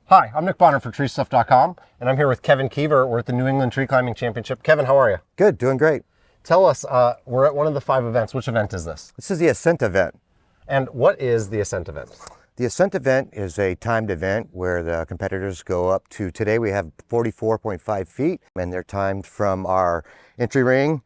Hi, I'm Nick Bonner for treestuff.com, and I'm here with Kevin Keever. We're at the New England Tree Climbing Championship. Kevin, how are you? Good, doing great. Tell us, we're at one of the 5 events. Which event is this? This is the Ascent Event. And what is the Ascent Event? The Ascent Event is a timed event where the competitors go up to, today we have 44.5 feet, and they're timed from our entry ring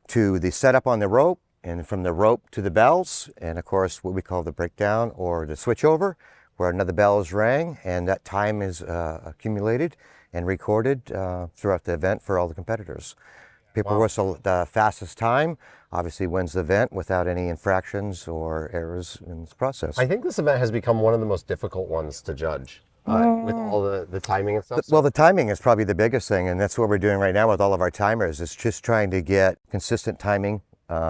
to the setup on the rope, and from the rope to the bells, and of course what we call the breakdown or the switchover, where another bell is rang, and that time is accumulated and recorded throughout the event for all the competitors. People whistle the fastest time obviously wins the event without any infractions or errors in this process. I think this event has become one of the most difficult ones to judge with all the timing and stuff. Well, the timing is probably the biggest thing, and that's what we're doing right now with all of our timers. It's just trying to get consistent timing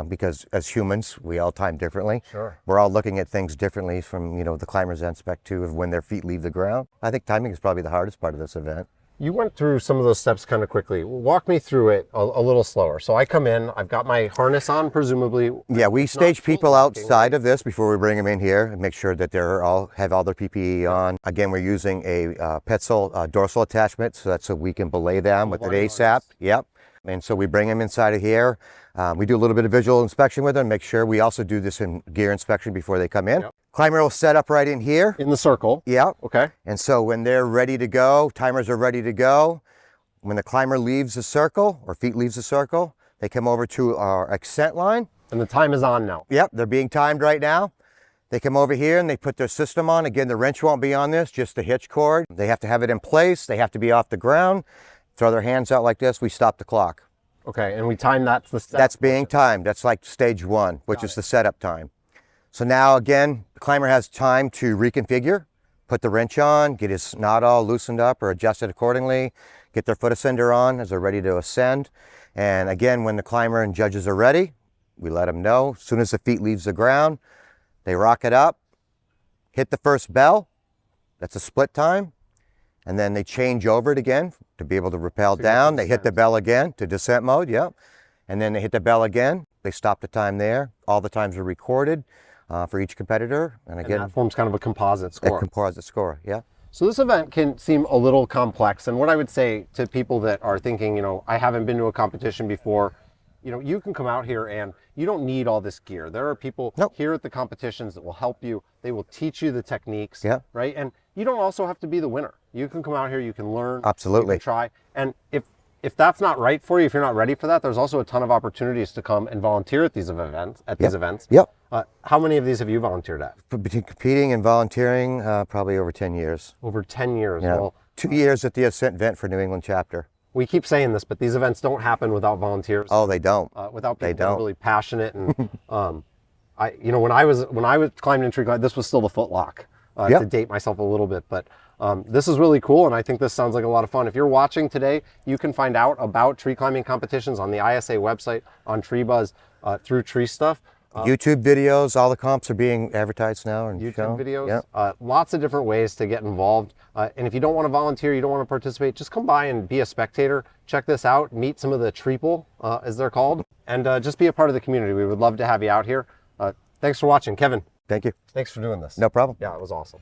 because as humans, we all time differently. Sure. We're all looking at things differently from, the climber's aspect too, of when their feet leave the ground. I think timing is probably the hardest part of this event. You went through some of those steps kind of quickly. Walk me through it a little slower. So I come in, I've got my harness on, presumably. Yeah, we stage people outside of this before we bring them in here and make sure that they're have all their PPE on. Again, we're using a Petzl dorsal attachment, so that's so we can belay them with an ASAP. Yep. And so we bring them inside of here. We do a little bit of visual inspection with them, make sure. We also do this in gear inspection before they come in. Yep. Climber will set up right in here. In the circle? Yeah. Okay. And so when they're ready to go, timers are ready to go. When the climber leaves the circle, or feet leaves the circle, they come over to our Ascent line. And the time is on now? Yep, they're being timed right now. They come over here and they put their system on. Again, the wrench won't be on this, just the hitch cord. They have to have it in place. They have to be off the ground. Throw their hands out like this. We stop the clock. Okay, and we time that's the setup. That's being timed. That's like stage 1, which is the setup time. So now again, the climber has time to reconfigure, put the wrench on, get his knot all loosened up or adjusted accordingly, get their foot ascender on as they're ready to ascend. And again, when the climber and judges are ready, we let them know. As soon as the feet leaves the ground, they rock it up, hit the first bell. That's a split time. And then they change over it again to be able to rappel down. They hit the bell again to descent mode, yep. And then they hit the bell again. They stop the time there. All the times are recorded for each competitor. And again, that forms kind of a composite score. A composite score, yeah. So this event can seem a little complex. And what I would say to people that are thinking, I haven't been to a competition before, you can come out here and you don't need all this gear. There are people here at the competitions that will help you. They will teach you the techniques, right? And you don't also have to be the winner. You can come out here, you can learn. Absolutely. You can try. And if that's not right for you, if you're not ready for that, there's also a ton of opportunities to come and volunteer at these events. Yep. How many of these have you volunteered at? Between competing and volunteering, probably over 10 years. Over 10 years. Yeah. Well, 2 years at the Ascent Event for New England chapter. We keep saying this, but these events don't happen without volunteers. Oh, they don't. Without people that are really passionate. And when I was climbing in tree climbing, this was still the footlock. To date myself a little bit, but this is really cool, and I think this sounds like a lot of fun. If you're watching today, you can find out about tree climbing competitions on the ISA website, on TreeBuzz, through Tree Stuff. YouTube videos, all the comps are being advertised now. And YouTube videos, lots of different ways to get involved. And if you don't want to volunteer, you don't want to participate, just come by and be a spectator. Check this out, meet some of the treeple, as they're called, and just be a part of the community. We would love to have you out here. Thanks for watching, Kevin. Thank you. Thanks for doing this. No problem. Yeah, it was awesome.